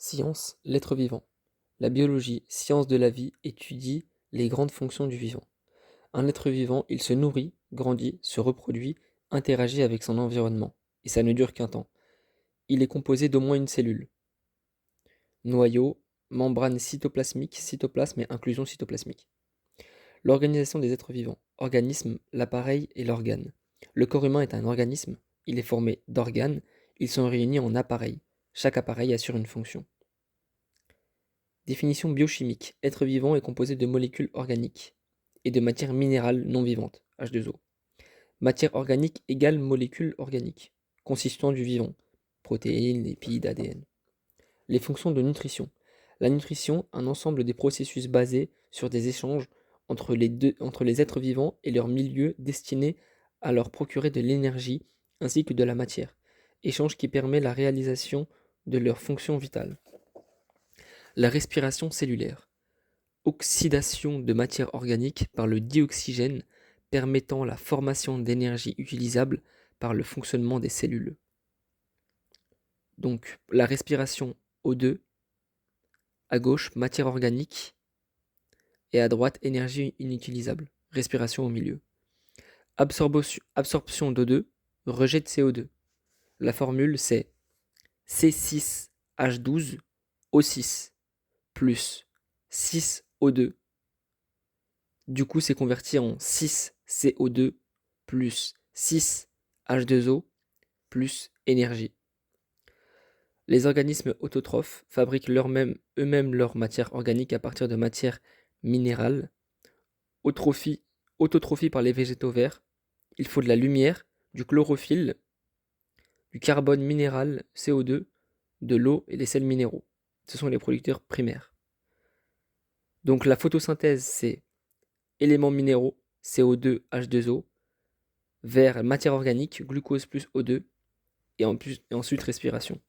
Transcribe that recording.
Science, l'être vivant. La biologie, science de la vie, étudie les grandes fonctions du vivant. Un être vivant, il se nourrit, grandit, se reproduit, interagit avec son environnement. Et ça ne dure qu'un temps. Il est composé d'au moins une cellule. Noyau, membrane cytoplasmique, cytoplasme et inclusion cytoplasmique. L'organisation des êtres vivants. Organisme, l'appareil et l'organe. Le corps humain est un organisme. Il est formé d'organes. Ils sont réunis en appareils. Chaque appareil assure une fonction. Définition biochimique. Être vivant est composé de molécules organiques et de matière minérale non vivante, H2O. Matière organique égale molécule organique, consistant du vivant, protéines, lipides, ADN. Les fonctions de nutrition. La nutrition, un ensemble des processus basés sur des échanges entre les êtres vivants et leur milieu destinés à leur procurer de l'énergie ainsi que de la matière. Échange qui permet la réalisation de leurs fonctions vitales. La respiration cellulaire. Oxydation de matière organique par le dioxygène permettant la formation d'énergie utilisable par le fonctionnement des cellules. Donc la respiration O2, à gauche matière organique et à droite énergie inutilisable, respiration au milieu. Absorption d'O2, rejet de CO2. La formule c'est C6H12O6 plus 6O2. Du coup, c'est converti en 6CO2 plus 6H2O plus énergie. Les organismes autotrophes fabriquent eux-mêmes leur matière organique à partir de matières minérales. Autotrophie par les végétaux verts. Il faut de la lumière, du chlorophylle, du carbone minéral, CO2, de l'eau et des sels minéraux. Ce sont les producteurs primaires. Donc la photosynthèse, c'est éléments minéraux, CO2, H2O, vers matière organique, glucose plus O2, et ensuite respiration.